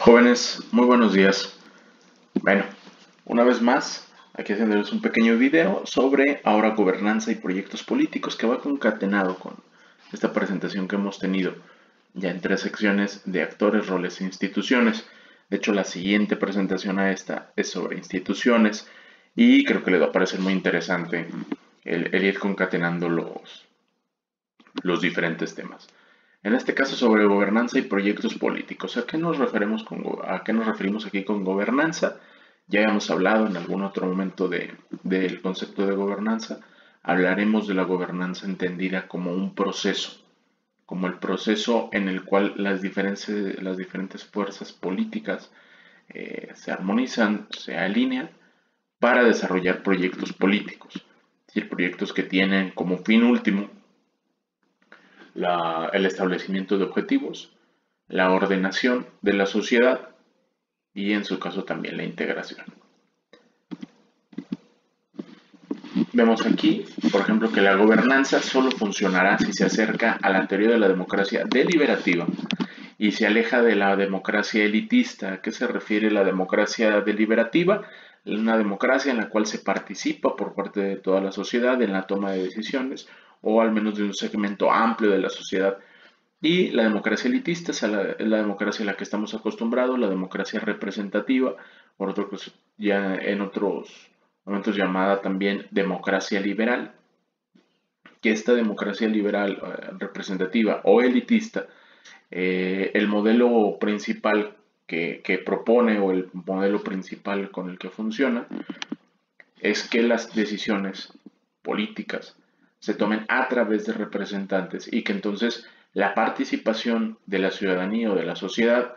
Jóvenes, muy buenos días. Bueno, una vez más, aquí haciéndoles un pequeño video sobre ahora gobernanza y proyectos políticos que va concatenado con esta presentación que hemos tenido ya en tres secciones de actores, roles e instituciones. De hecho, la siguiente presentación a esta es sobre instituciones y creo que les va a parecer muy interesante el ir concatenando los diferentes temas. En este caso sobre gobernanza y proyectos políticos. ¿A qué nos referimos aquí con gobernanza? Ya hemos hablado en algún otro momento del concepto de gobernanza. Hablaremos de la gobernanza entendida como un proceso, como el proceso en el cual las diferentes fuerzas políticas se armonizan, se alinean para desarrollar proyectos políticos. Es decir, proyectos que tienen como fin último el establecimiento de objetivos, la ordenación de la sociedad y en su caso también la integración. Vemos aquí, por ejemplo, que la gobernanza solo funcionará si se acerca a la teoría de la democracia deliberativa y se aleja de la democracia elitista. ¿A qué se refiere la democracia deliberativa? Una democracia en la cual se participa por parte de toda la sociedad en la toma de decisiones o al menos de un segmento amplio de la sociedad. Y la democracia elitista es la democracia a la que estamos acostumbrados, la democracia representativa, por otro, pues, ya en otros momentos llamada también democracia liberal, que esta democracia liberal representativa o elitista, el modelo principal que propone o el modelo principal con el que funciona es que las decisiones políticas se tomen a través de representantes y que entonces la participación de la ciudadanía o de la sociedad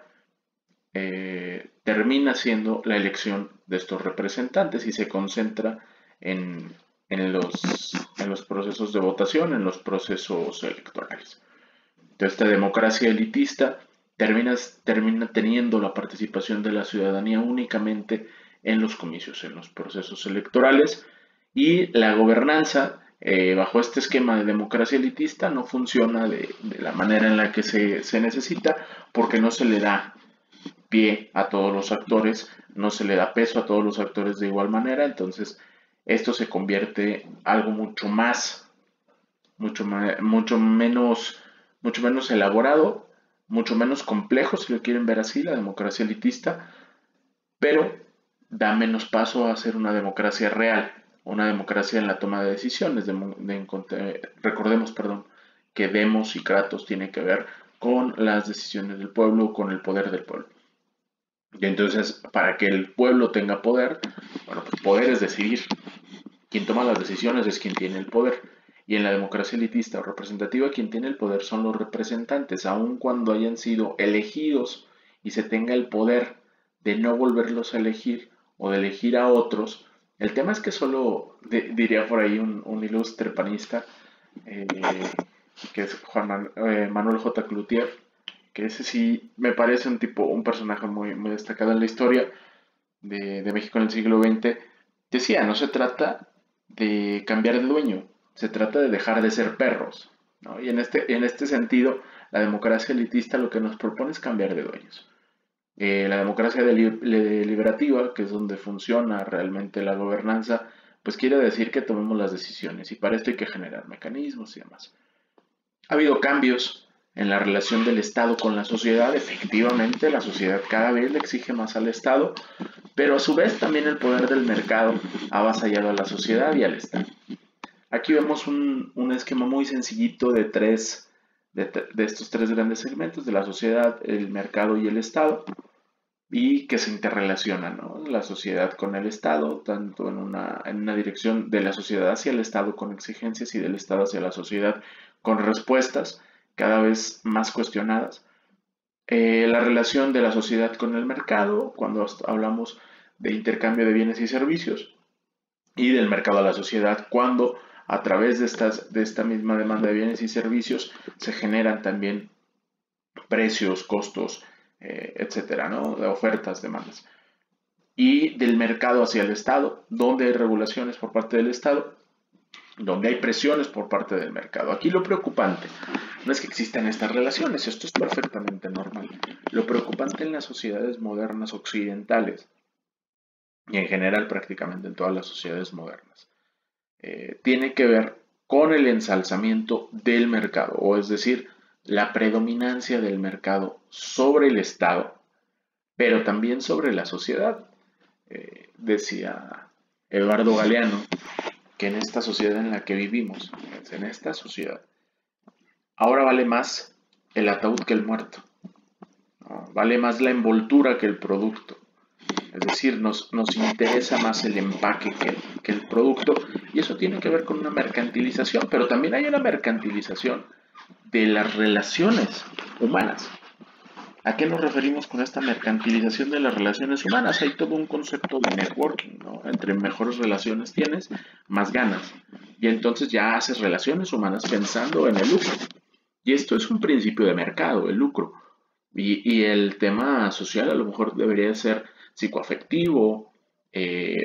termina siendo la elección de estos representantes y se concentra en, en los procesos de votación, en los procesos electorales. Entonces, esta democracia elitista termina teniendo la participación de la ciudadanía únicamente en los comicios, en los procesos electorales, y la gobernanza bajo este esquema de democracia elitista no funciona de la manera en la que se necesita porque no se le da pie a todos los actores, no se le da peso a todos los actores de igual manera, entonces esto se convierte en algo mucho menos elaborado, mucho menos complejo, si lo quieren ver así, la democracia elitista, pero da menos paso a ser una democracia real, una democracia en la toma de decisiones. Recordemos, que Demos y Kratos tiene que ver con las decisiones del pueblo, con el poder del pueblo. Y entonces, para que el pueblo tenga poder, bueno, pues poder es decidir. Quien toma las decisiones es quien tiene el poder. Y en la democracia elitista o representativa, quien tiene el poder son los representantes, aun cuando hayan sido elegidos y se tenga el poder de no volverlos a elegir o de elegir a otros. El tema es que solo, diría por ahí un ilustre panista, eh, que es Manuel J. Cloutier, que ese sí me parece un personaje muy destacado en la historia de México en el siglo XX. Decía, no se trata de cambiar de dueño, se trata de dejar de ser perros, ¿no? Y en este sentido, la democracia elitista lo que nos propone es cambiar de dueños. La democracia deliberativa, que es donde funciona realmente la gobernanza, pues quiere decir que tomemos las decisiones y para esto hay que generar mecanismos y demás. Ha habido cambios en la relación del Estado con la sociedad. Efectivamente, la sociedad cada vez le exige más al Estado, pero a su vez también el poder del mercado ha avasallado a la sociedad y al Estado. Aquí vemos un esquema muy sencillito de estos tres grandes segmentos, de la sociedad, el mercado y el Estado, y que se interrelacionan, ¿no? La sociedad con el Estado, tanto en una dirección de la sociedad hacia el Estado con exigencias y del Estado hacia la sociedad con respuestas cada vez más cuestionadas. La relación de la sociedad con el mercado, cuando hablamos de intercambio de bienes y servicios, y del mercado a la sociedad, cuando a través de esta misma demanda de bienes y servicios se generan también precios, costos, etcétera, ¿no? De ofertas, demandas. Y del mercado hacia el Estado, donde hay regulaciones por parte del Estado donde hay presiones por parte del mercado. Aquí lo preocupante no es que existan estas relaciones, esto es perfectamente normal. Lo preocupante en las sociedades modernas occidentales y en general prácticamente en todas las sociedades modernas tiene que ver con el ensalzamiento del mercado, o es decir, la predominancia del mercado sobre el Estado, pero también sobre la sociedad. Decía Eduardo Galeano que en esta sociedad en la que vivimos, en esta sociedad, ahora vale más el ataúd que el muerto, ¿no? Vale más la envoltura que el producto. Es decir, nos interesa más el empaque que el producto, y eso tiene que ver con una mercantilización, pero también hay una mercantilización de las relaciones humanas. ¿A qué nos referimos con esta mercantilización de las relaciones humanas? Hay todo un concepto de networking, ¿no? Entre mejores relaciones tienes, más ganas. Y entonces ya haces relaciones humanas pensando en el lucro. Y esto es un principio de mercado, el lucro. Y el tema social a lo mejor debería ser psicoafectivo,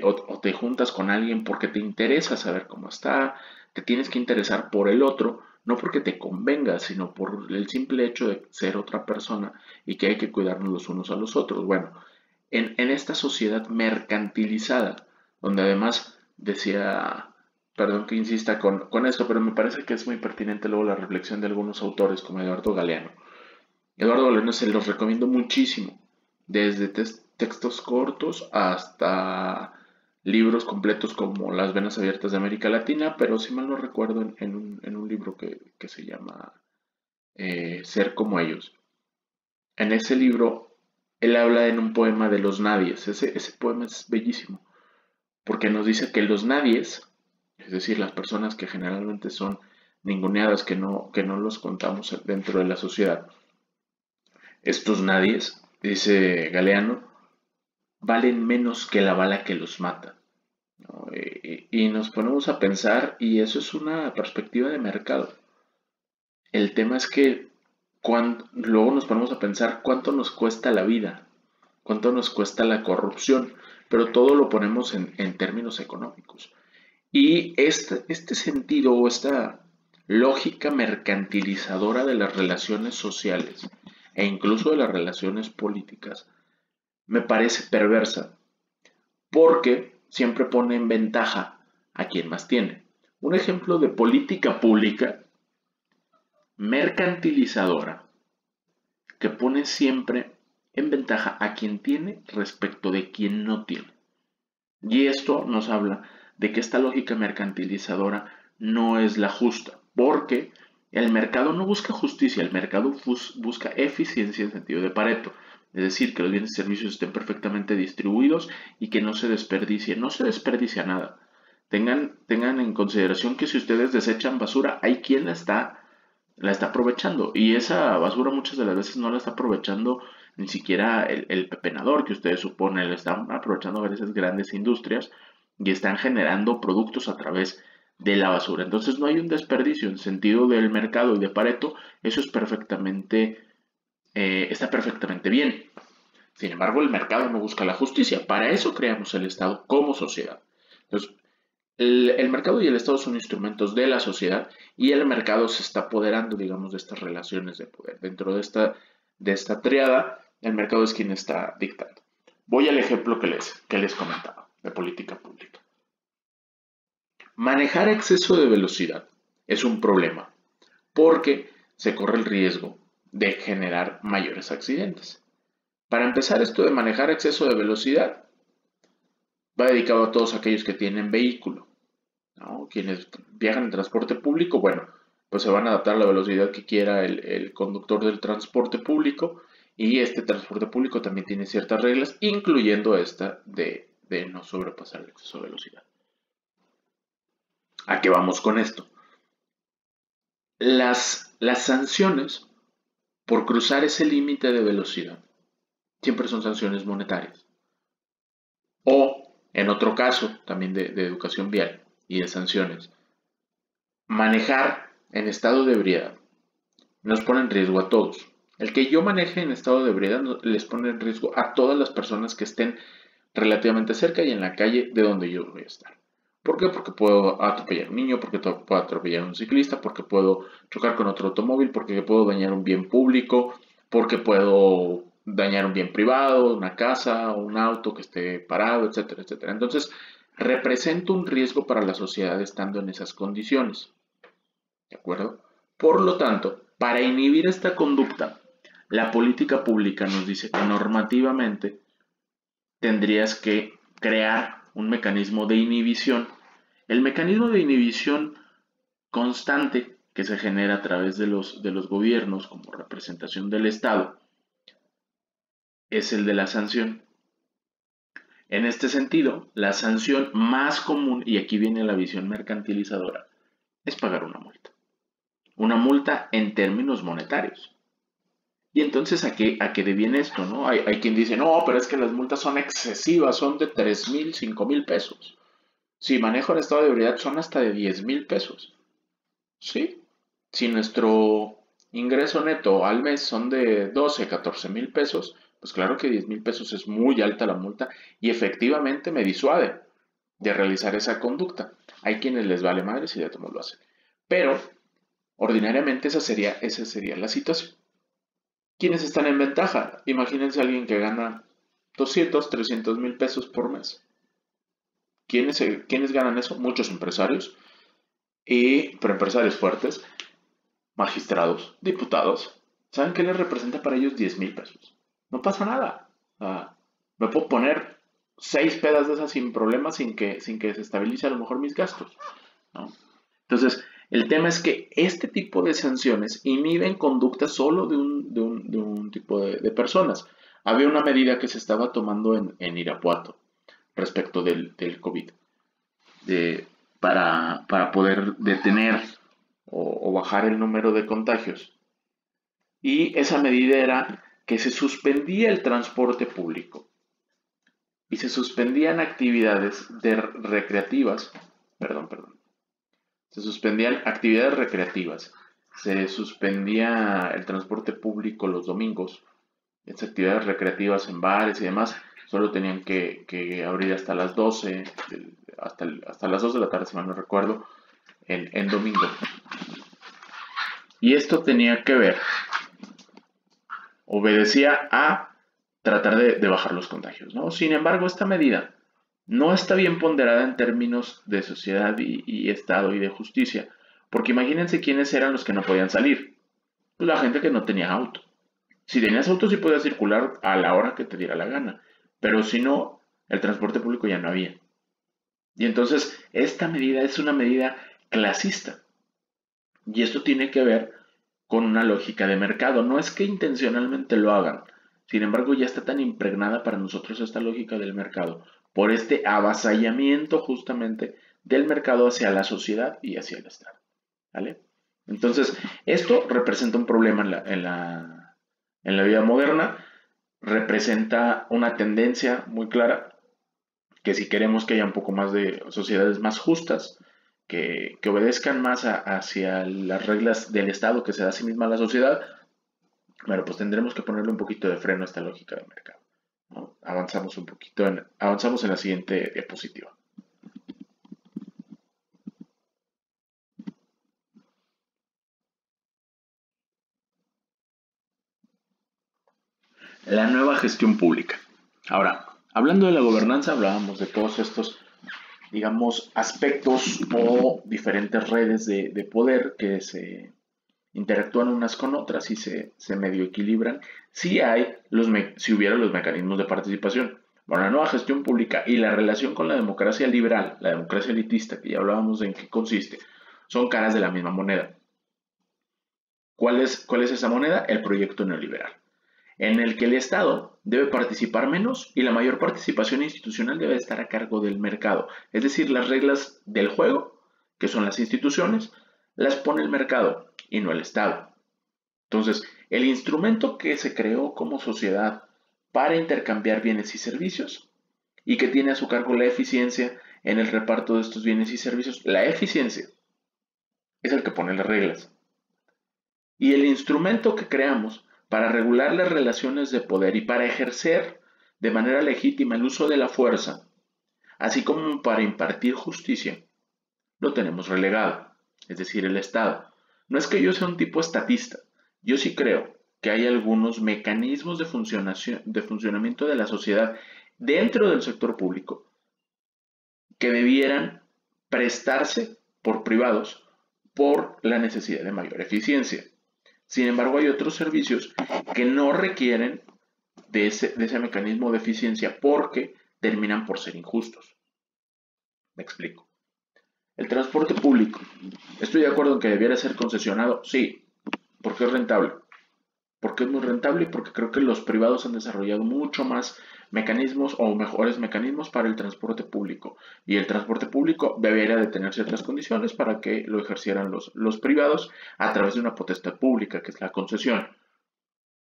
o te juntas con alguien porque te interesa saber cómo está, te tienes que interesar por el otro, no porque te convenga, sino por el simple hecho de ser otra persona y que hay que cuidarnos los unos a los otros. Bueno, en esta sociedad mercantilizada, donde además decía, perdón que insista con esto, pero me parece que es muy pertinente luego la reflexión de algunos autores como Eduardo Galeano. Eduardo Galeano se los recomiendo muchísimo, desde textos cortos hasta libros completos como Las Venas Abiertas de América Latina, pero si mal no recuerdo en un libro que se llama Ser como ellos. En ese libro él habla en un poema de los nadies. Ese poema es bellísimo, porque nos dice que los nadies, es decir, las personas que generalmente son ninguneadas, que no los contamos dentro de la sociedad, estos nadies, dice Galeano, valen menos que la bala que los mata, ¿no? Y nos ponemos a pensar, y eso es una perspectiva de mercado. El tema es que luego nos ponemos a pensar cuánto nos cuesta la vida, cuánto nos cuesta la corrupción, pero todo lo ponemos en términos económicos. Y este sentido o esta lógica mercantilizadora de las relaciones sociales e incluso de las relaciones políticas me parece perversa porque siempre pone en ventaja a quien más tiene. Un ejemplo de política pública mercantilizadora que pone siempre en ventaja a quien tiene respecto de quien no tiene. Y esto nos habla de que esta lógica mercantilizadora no es la justa, porque el mercado no busca justicia, el mercado busca eficiencia en sentido de Pareto, es decir, que los bienes y servicios estén perfectamente distribuidos y que no se desperdicia nada. Tengan en consideración que si ustedes desechan basura, hay quien la está aprovechando, y esa basura muchas de las veces no la está aprovechando ni siquiera el pepenador que ustedes suponen, la están aprovechando a veces grandes industrias y están generando productos a través de la basura. Entonces no hay un desperdicio en sentido del mercado y de Pareto, eso es está perfectamente bien. Sin embargo, el mercado no busca la justicia, para eso creamos el Estado como sociedad. Entonces, el mercado y el Estado son instrumentos de la sociedad, y el mercado se está apoderando, digamos, de estas relaciones de poder. Dentro de esta triada, el mercado es quien está dictando. Voy al ejemplo que les comentaba de política pública. Manejar exceso de velocidad es un problema porque se corre el riesgo de generar mayores accidentes. Para empezar, esto de manejar exceso de velocidad va dedicado a todos aquellos que tienen vehículo, ¿no? Quienes viajan en transporte público, bueno, pues se van a adaptar a la velocidad que quiera el conductor del transporte público, y este transporte público también tiene ciertas reglas, incluyendo esta de no sobrepasar el exceso de velocidad. ¿A qué vamos con esto? Las sanciones por cruzar ese límite de velocidad siempre son sanciones monetarias. O, en otro caso, también de educación vial y de sanciones, manejar en estado de ebriedad nos pone en riesgo a todos. El que yo maneje en estado de ebriedad les pone en riesgo a todas las personas que estén relativamente cerca y en la calle de donde yo voy a estar. ¿Por qué? Porque puedo atropellar a un niño, porque puedo atropellar a un ciclista, porque puedo chocar con otro automóvil, porque puedo dañar un bien público, porque puedo dañar un bien privado, una casa, un auto que esté parado, etcétera, etcétera. Entonces, representa un riesgo para la sociedad estando en esas condiciones. ¿De acuerdo? Por lo tanto, para inhibir esta conducta, la política pública nos dice que normativamente tendrías que crear un mecanismo de inhibición. El mecanismo de inhibición constante que se genera a través de los gobiernos como representación del Estado es el de la sanción. En este sentido, la sanción más común, y aquí viene la visión mercantilizadora, es pagar una multa. Una multa en términos monetarios. Y entonces, a qué deviene esto? ¿No? Hay quien dice, no, pero es que las multas son excesivas, son de 3,000, 5,000 pesos. Si manejo en estado de ebriedad son hasta de 10,000 pesos. ¿Sí? Si nuestro ingreso neto al mes son de 12, 14,000 pesos, pues claro que 10,000 pesos es muy alta la multa y efectivamente me disuade de realizar esa conducta. Hay quienes les vale madre si de todos lo hacen. Pero, ordinariamente esa sería la situación. ¿Quiénes están en ventaja? Imagínense a alguien que gana 200, 300,000 pesos por mes. ¿Quiénes ganan eso? Muchos empresarios, pero empresarios fuertes, magistrados, diputados. ¿Saben qué les representa para ellos 10,000 pesos? No pasa nada. Me puedo poner 6 pedas de esas sin problemas, sin que se estabilice a lo mejor mis gastos, ¿no? Entonces, el tema es que este tipo de sanciones inhiben conducta solo de un tipo de personas. Había una medida que se estaba tomando en Irapuato respecto del COVID, para poder detener o bajar el número de contagios. Y esa medida era que se suspendía el transporte público y se suspendían actividades recreativas, perdón, se suspendían actividades recreativas, se suspendía el transporte público los domingos, estas actividades recreativas en bares y demás, solo tenían que abrir hasta las 12, hasta las 2 de la tarde, si mal no recuerdo, en domingo. Y esto tenía que ver, obedecía a tratar de bajar los contagios, ¿no? Sin embargo, esta medida no está bien ponderada en términos de sociedad y Estado y de justicia, porque imagínense quiénes eran los que no podían salir. Pues la gente que no tenía auto. Si tenías auto sí podías circular a la hora que te diera la gana, pero si no, el transporte público ya no había. Y entonces, esta medida es una medida clasista. Y esto tiene que ver con una lógica de mercado. No es que intencionalmente lo hagan. Sin embargo, ya está tan impregnada para nosotros esta lógica del mercado por este avasallamiento justamente del mercado hacia la sociedad y hacia el Estado. ¿Vale? Entonces, esto representa un problema en la vida moderna, representa una tendencia muy clara que si queremos que haya un poco más de sociedades más justas, que obedezcan más hacia las reglas del Estado que se da a sí misma a la sociedad, bueno, pues tendremos que ponerle un poquito de freno a esta lógica de mercado, ¿no? Avanzamos un poquito, avanzamos en la siguiente diapositiva. La nueva gestión pública. Ahora, hablando de la gobernanza, hablábamos de todos estos, digamos, aspectos o diferentes redes de poder que se interactúan unas con otras y se medio equilibran si hubiera los mecanismos de participación. Bueno, la nueva gestión pública y la relación con la democracia liberal, la democracia elitista, que ya hablábamos de en qué consiste, son caras de la misma moneda. ¿Cuál es esa moneda? El proyecto neoliberal, en el que el Estado debe participar menos y la mayor participación institucional debe estar a cargo del mercado. Es decir, las reglas del juego, que son las instituciones, las pone el mercado y no el Estado. Entonces, el instrumento que se creó como sociedad para intercambiar bienes y servicios y que tiene a su cargo la eficiencia en el reparto de estos bienes y servicios, la eficiencia es el que pone las reglas. Y el instrumento que creamos para regular las relaciones de poder y para ejercer de manera legítima el uso de la fuerza así como para impartir justicia, lo tenemos relegado, es decir, el Estado. No es que yo sea un tipo estatista, yo sí creo que hay algunos mecanismos de funcionamiento de la sociedad dentro del sector público que debieran prestarse por privados por la necesidad de mayor eficiencia. Sin embargo, hay otros servicios que no requieren de ese mecanismo de eficiencia porque terminan por ser injustos. Me explico. El transporte público. ¿Estoy de acuerdo en que debiera ser concesionado? Sí, porque es rentable. Porque es muy rentable y porque creo que los privados han desarrollado mucho más mecanismos o mejores mecanismos para el transporte público. Y el transporte público debería de tener ciertas condiciones para que lo ejercieran los privados a través de una potestad pública, que es la concesión.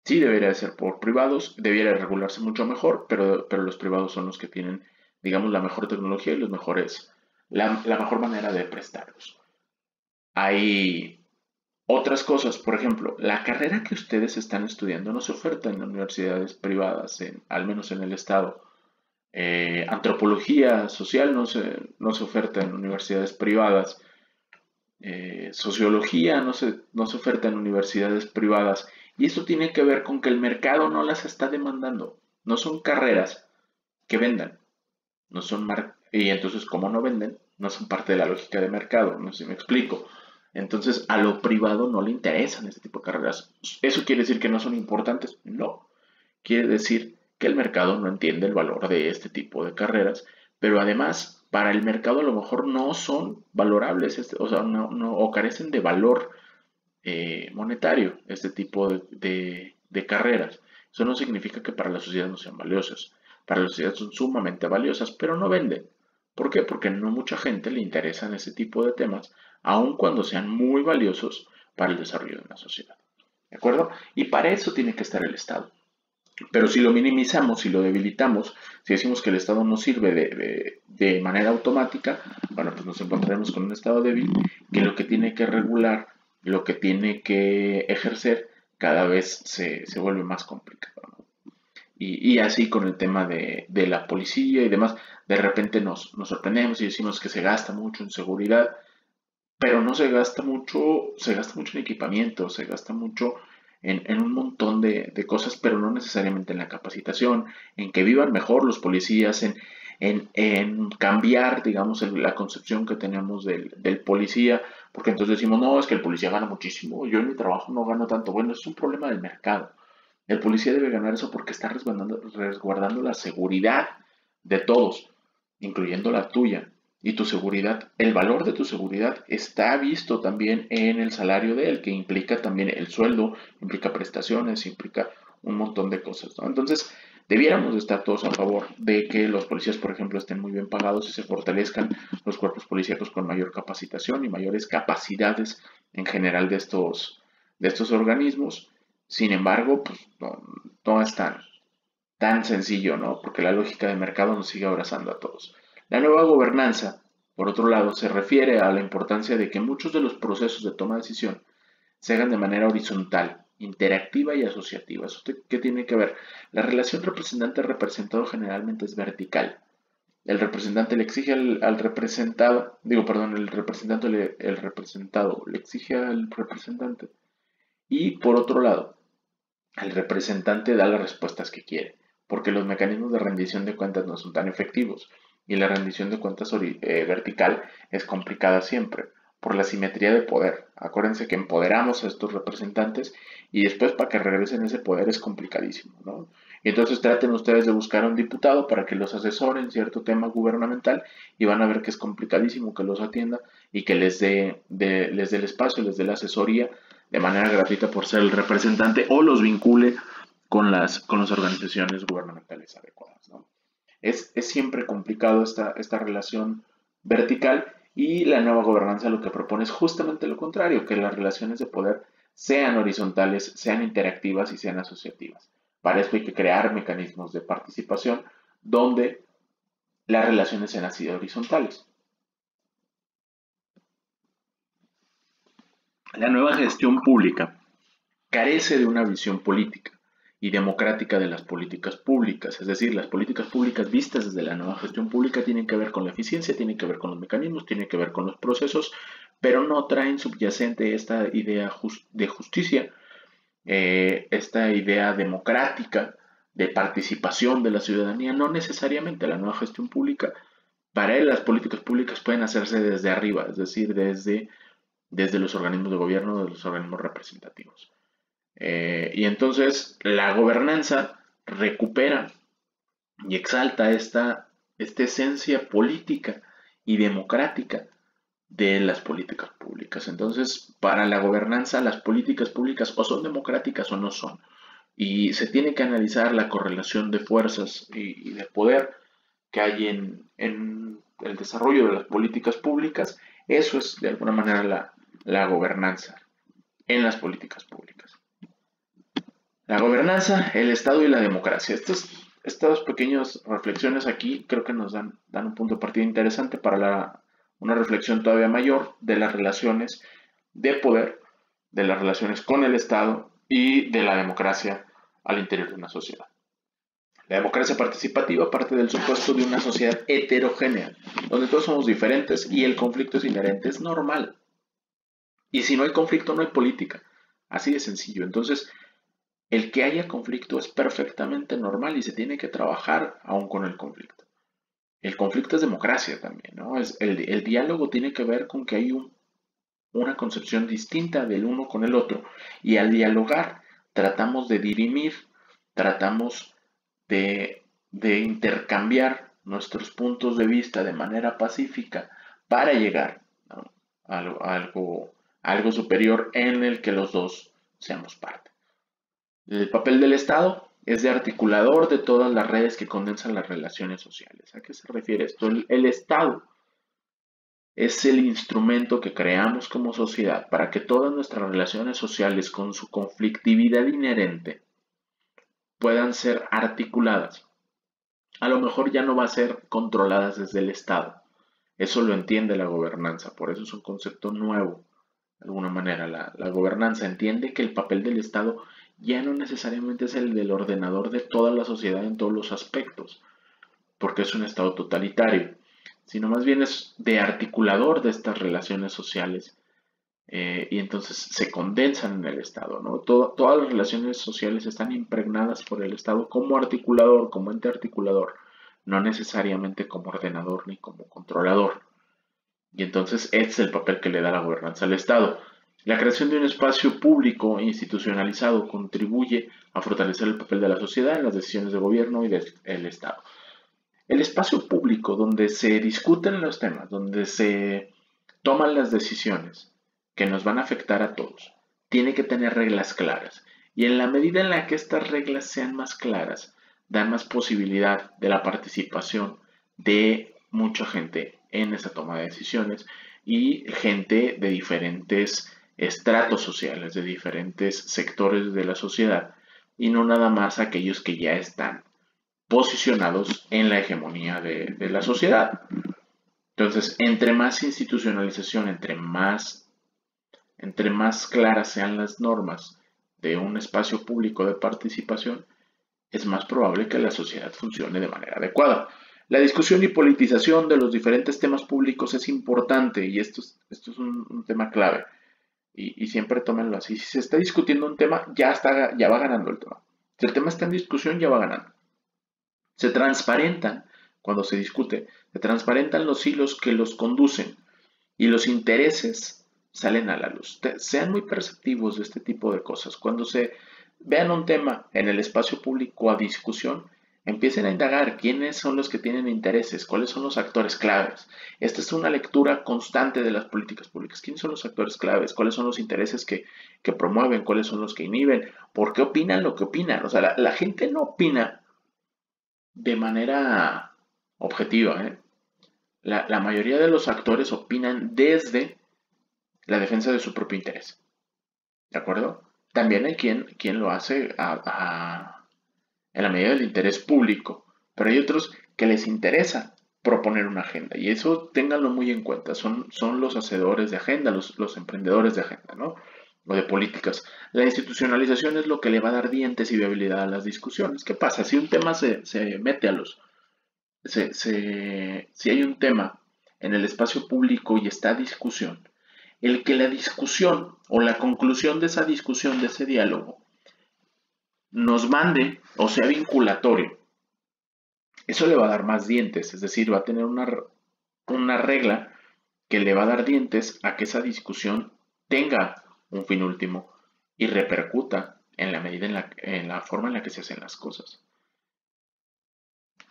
Sí, debería de ser por privados, debería regularse mucho mejor, pero los privados son los que tienen, digamos, la mejor tecnología y la mejor manera de prestarlos. Hay otras cosas, por ejemplo, la carrera que ustedes están estudiando no se oferta en universidades privadas, al menos en el estado. Antropología social no se oferta en universidades privadas. Sociología no se oferta en universidades privadas. Y eso tiene que ver con que el mercado no las está demandando. No son carreras que vendan. No son y entonces, como no venden, no son parte de la lógica de mercado. No sé si me explico. Entonces, a lo privado no le interesan este tipo de carreras. ¿Eso quiere decir que no son importantes? No. Quiere decir que el mercado no entiende el valor de este tipo de carreras, pero además, para el mercado a lo mejor no son valorables, o sea, o carecen de valor monetario este tipo de carreras. Eso no significa que para la sociedad no sean valiosas. Para la sociedad son sumamente valiosas, pero no venden. ¿Por qué? Porque no mucha gente le interesan ese tipo de temas, aun cuando sean muy valiosos para el desarrollo de una sociedad. ¿De acuerdo? Y para eso tiene que estar el Estado. Pero si lo minimizamos, si lo debilitamos, si decimos que el Estado no sirve de manera automática, bueno, pues nos encontraremos con un Estado débil que lo que tiene que regular, lo que tiene que ejercer, cada vez se vuelve más complicado, ¿no? Y así con el tema de la policía y demás, de repente nos sorprendemos y decimos que se gasta mucho en seguridad, pero no se gasta mucho en equipamiento, se gasta mucho en un montón de cosas, pero no necesariamente en la capacitación, en que vivan mejor los policías, en cambiar, digamos, la concepción que tenemos del policía, porque entonces decimos, no, es que el policía gana muchísimo, yo en mi trabajo no gano tanto. Bueno, es un problema del mercado. El policía debe ganar eso porque está resguardando la seguridad de todos, incluyendo la tuya. Y tu seguridad, el valor de tu seguridad está visto también en el salario de él, que implica también el sueldo, implica prestaciones, implica un montón de cosas, ¿no? Entonces, debiéramos estar todos a favor de que los policías, por ejemplo, estén muy bien pagados y se fortalezcan los cuerpos policíacos con mayor capacitación y mayores capacidades en general de estos organismos. Sin embargo, pues no es tan sencillo, ¿no? Porque la lógica de mercado nos sigue abrazando a todos. La nueva gobernanza, por otro lado, se refiere a la importancia de que muchos de los procesos de toma de decisión se hagan de manera horizontal, interactiva y asociativa. ¿Eso qué tiene que ver? La relación representante-representado generalmente es vertical. El representante le exige al representado, digo, perdón, el representado le exige al representante. Y por otro lado, el representante da las respuestas que quiere, porque los mecanismos de rendición de cuentas no son tan efectivos y la rendición de cuentas vertical es complicada siempre por la simetría de poder. Acuérdense que empoderamos a estos representantes y después para que regresen ese poder es complicadísimo, ¿no? Y entonces traten ustedes de buscar a un diputado para que los asesore en cierto tema gubernamental y van a ver que es complicadísimo que los atienda y que les dé el espacio, les dé la asesoría de manera gratuita por ser el representante o los vincule con las organizaciones gubernamentales adecuadas, ¿no? Es siempre complicado esta relación vertical y la nueva gobernanza lo que propone es justamente lo contrario, que las relaciones de poder sean horizontales, sean interactivas y sean asociativas. Para esto hay que crear mecanismos de participación donde las relaciones sean así horizontales. La nueva gestión pública carece de una visión política y democrática de las políticas públicas. Es decir, las políticas públicas vistas desde la nueva gestión pública tienen que ver con la eficiencia, tienen que ver con los mecanismos, tienen que ver con los procesos, pero no traen subyacente esta idea de justicia, esta idea democrática de participación de la ciudadanía. No necesariamente la nueva gestión pública, para él las políticas públicas pueden hacerse desde arriba, es decir, desde los organismos de gobierno, de los organismos representativos. Y entonces la gobernanza recupera y exalta esta esencia política y democrática de las políticas públicas. Entonces, para la gobernanza, las políticas públicas o son democráticas o no son. Y se tiene que analizar la correlación de fuerzas y de poder que hay en el desarrollo de las políticas públicas. Eso es, de alguna manera, la gobernanza en las políticas públicas. La gobernanza, el Estado y la democracia. Estas pequeñas reflexiones aquí creo que nos dan un punto de partida interesante para una reflexión todavía mayor de las relaciones de poder, de las relaciones con el Estado y de la democracia al interior de una sociedad. La democracia participativa parte del supuesto de una sociedad heterogénea, donde todos somos diferentes y el conflicto es inherente, es normal. Y si no hay conflicto, no hay política. Así de sencillo. Entonces, el que haya conflicto es perfectamente normal y se tiene que trabajar aún con el conflicto. El conflicto es democracia también, ¿no? El diálogo tiene que ver con que hay una concepción distinta del uno con el otro, y al dialogar tratamos de dirimir, tratamos de intercambiar nuestros puntos de vista de manera pacífica para llegar, ¿no?, a algo superior en el que los dos seamos parte. El papel del Estado es de articulador de todas las redes que condensan las relaciones sociales. ¿A qué se refiere esto? El Estado es el instrumento que creamos como sociedad para que todas nuestras relaciones sociales, con su conflictividad inherente, puedan ser articuladas. A lo mejor ya no va a ser controladas desde el Estado. Eso lo entiende la gobernanza, por eso es un concepto nuevo. De alguna manera, la gobernanza entiende que el papel del Estado ya no necesariamente es el del ordenador de toda la sociedad en todos los aspectos, porque es un Estado totalitario, sino más bien es de articulador de estas relaciones sociales, y entonces se condensan en el Estado, ¿no? Todas las relaciones sociales están impregnadas por el Estado como articulador, como ente articulador, no necesariamente como ordenador ni como controlador. Y entonces este es el papel que le da la gobernanza al Estado. La creación de un espacio público institucionalizado contribuye a fortalecer el papel de la sociedad en las decisiones de gobierno y del Estado. El espacio público donde se discuten los temas, donde se toman las decisiones que nos van a afectar a todos, tiene que tener reglas claras. Y en la medida en la que estas reglas sean más claras, dan más posibilidad de la participación de mucha gente en esa toma de decisiones, y gente de diferentes estratos sociales, de diferentes sectores de la sociedad, y no nada más aquellos que ya están posicionados en la hegemonía de la sociedad. Entonces, entre más institucionalización, entre más claras sean las normas de un espacio público de participación, es más probable que la sociedad funcione de manera adecuada. La discusión y politización de los diferentes temas públicos es importante, y esto es un tema clave, y siempre tómenlo así. Si se está discutiendo un tema, ya va ganando el tema. Si el tema está en discusión, ya va ganando. Se transparentan, cuando se discute, se transparentan los hilos que los conducen, y los intereses salen a la luz. Sean muy perceptivos de este tipo de cosas. Cuando se vean un tema en el espacio público a discusión, empiecen a indagar quiénes son los que tienen intereses, cuáles son los actores claves. Esta es una lectura constante de las políticas públicas. ¿Quiénes son los actores claves? ¿Cuáles son los intereses que promueven? ¿Cuáles son los que inhiben? ¿Por qué opinan lo que opinan? O sea, la gente no opina de manera objetiva, ¿eh? La mayoría de los actores opinan desde la defensa de su propio interés. ¿De acuerdo? También hay quien lo hace en la medida del interés público, pero hay otros que les interesa proponer una agenda, y eso ténganlo muy en cuenta. Son los hacedores de agenda, los emprendedores de agenda, ¿no? o de políticas. La institucionalización es lo que le va a dar dientes y viabilidad a las discusiones. ¿Qué pasa? Si un tema se mete a los... si hay un tema en el espacio público y está a discusión, el que la discusión o la conclusión de esa discusión, de ese diálogo, nos mande o sea vinculatorio, eso le va a dar más dientes, es decir, va a tener una regla que le va a dar dientes a que esa discusión tenga un fin último y repercuta en la medida en la forma en la que se hacen las cosas.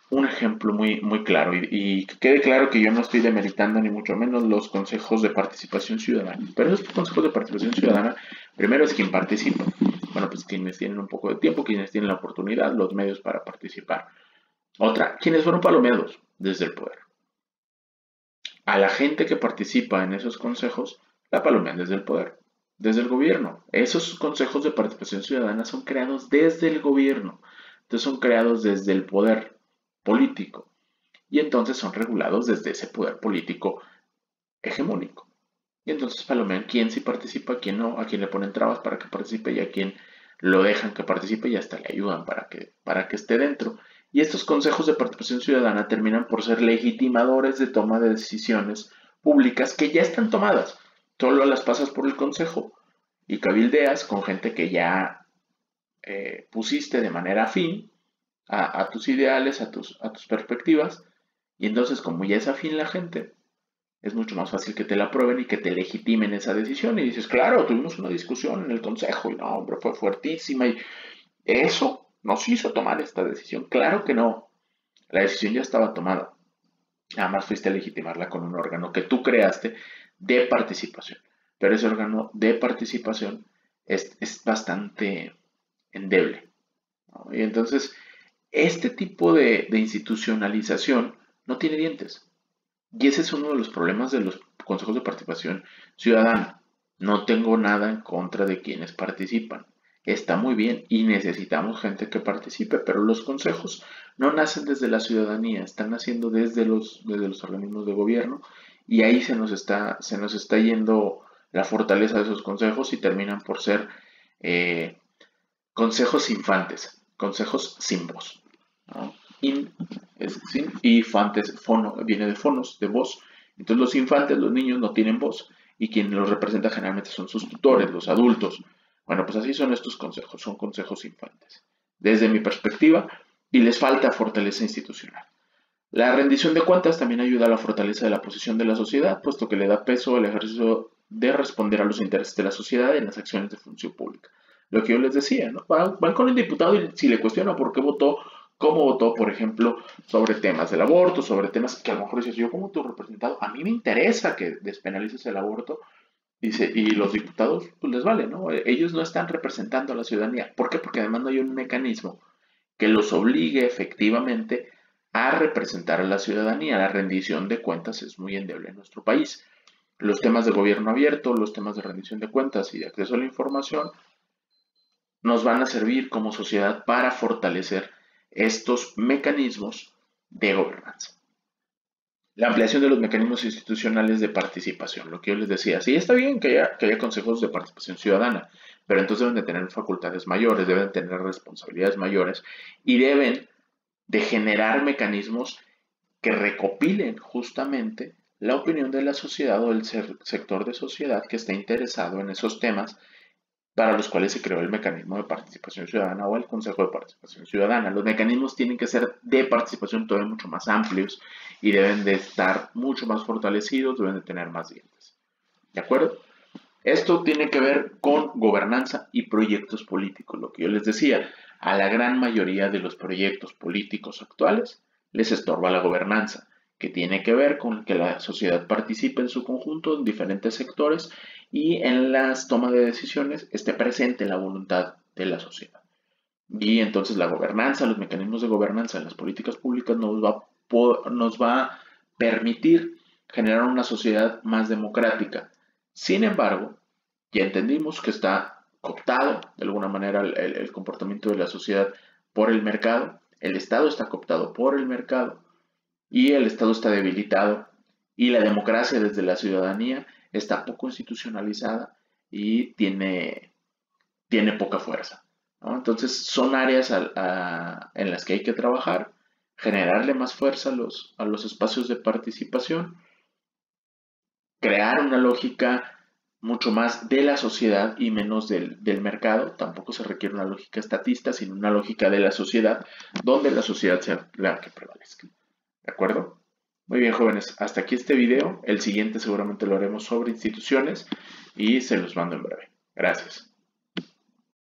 Un ejemplo muy claro, y que quede claro que yo no estoy demeritando ni mucho menos los consejos de participación ciudadana, pero esos consejos de participación ciudadana, primero es quien participa, bueno, pues quienes tienen un poco de tiempo, quienes tienen la oportunidad, los medios para participar. Otra, quienes fueron palomeados desde el poder. A la gente que participa en esos consejos, la palomean desde el poder, desde el gobierno. Esos consejos de participación ciudadana son creados desde el gobierno, entonces son creados desde el poder político y entonces son regulados desde ese poder político hegemónico. Y entonces palomean quién sí participa, quién no, a quién le ponen trabas para que participe y a quién lo dejan que participe y hasta le ayudan para que esté dentro. Y estos consejos de participación ciudadana terminan por ser legitimadores de toma de decisiones públicas que ya están tomadas. Solo las pasas por el consejo y cabildeas con gente que ya pusiste de manera afín a tus ideales, a tus perspectivas. Y entonces, como ya es afín la gente, es mucho más fácil que te la aprueben y que te legitimen esa decisión. Y dices, claro, tuvimos una discusión en el consejo y no, hombre, fue fuertísima y eso nos hizo tomar esta decisión. Claro que no, la decisión ya estaba tomada. Nada más fuiste a legitimarla con un órgano que tú creaste de participación. Pero ese órgano de participación es bastante endeble, ¿no? Y entonces, este tipo de institucionalización no tiene dientes. Y ese es uno de los problemas de los consejos de participación ciudadana. No tengo nada en contra de quienes participan. Está muy bien y necesitamos gente que participe, pero los consejos no nacen desde la ciudadanía, están naciendo desde los organismos de gobierno y ahí se nos está yendo la fortaleza de esos consejos y terminan por ser eh, consejos infantes, consejos sin voz, ¿no? In es sin y fantes, fono, viene de fonos, de voz. Entonces los infantes, los niños no tienen voz y quien los representa generalmente son sus tutores, los adultos. Bueno, pues así son estos consejos, son consejos infantes. Desde mi perspectiva, y les falta fortaleza institucional. La rendición de cuentas también ayuda a la fortaleza de la posición de la sociedad, puesto que le da peso al ejercicio de responder a los intereses de la sociedad en las acciones de función pública. Lo que yo les decía, ¿no? Van con el diputado y si le cuestiona por qué votó, cómo votó, por ejemplo, sobre temas del aborto, sobre temas que a lo mejor dices, yo como tu representado, a mí me interesa que despenalices el aborto, dice, y los diputados, pues les vale, ¿no? Ellos no están representando a la ciudadanía. ¿Por qué? Porque además no hay un mecanismo que los obligue efectivamente a representar a la ciudadanía. La rendición de cuentas es muy endeble en nuestro país. Los temas de gobierno abierto, los temas de rendición de cuentas y de acceso a la información nos van a servir como sociedad para fortalecer estos mecanismos de gobernanza. La ampliación de los mecanismos institucionales de participación, lo que yo les decía, sí está bien que haya consejos de participación ciudadana, pero entonces deben de tener facultades mayores, deben tener responsabilidades mayores y deben de generar mecanismos que recopilen justamente la opinión de la sociedad o del sector de sociedad que está interesado en esos temas para los cuales se creó el mecanismo de participación ciudadana o el Consejo de Participación Ciudadana. Los mecanismos tienen que ser de participación todavía mucho más amplios y deben de estar mucho más fortalecidos, deben de tener más dientes. ¿De acuerdo? Esto tiene que ver con gobernanza y proyectos políticos. Lo que yo les decía, a la gran mayoría de los proyectos políticos actuales les estorba la gobernanza, que tiene que ver con que la sociedad participe en su conjunto en diferentes sectores y en las tomas de decisiones esté presente la voluntad de la sociedad. Y entonces la gobernanza, los mecanismos de gobernanza en las políticas públicas nos va a permitir generar una sociedad más democrática. Sin embargo, ya entendimos que está cooptado de alguna manera el comportamiento de la sociedad por el mercado, el Estado está cooptado por el mercado y el Estado está debilitado y la democracia desde la ciudadanía está poco institucionalizada y tiene poca fuerza, ¿no? Entonces son áreas en las que hay que trabajar, generarle más fuerza a los espacios de participación, crear una lógica mucho más de la sociedad y menos del mercado. Tampoco se requiere una lógica estatista, sino una lógica de la sociedad, donde la sociedad sea la que prevalezca. ¿De acuerdo? Muy bien, jóvenes, hasta aquí este video. El siguiente seguramente lo haremos sobre instituciones y se los mando en breve. Gracias.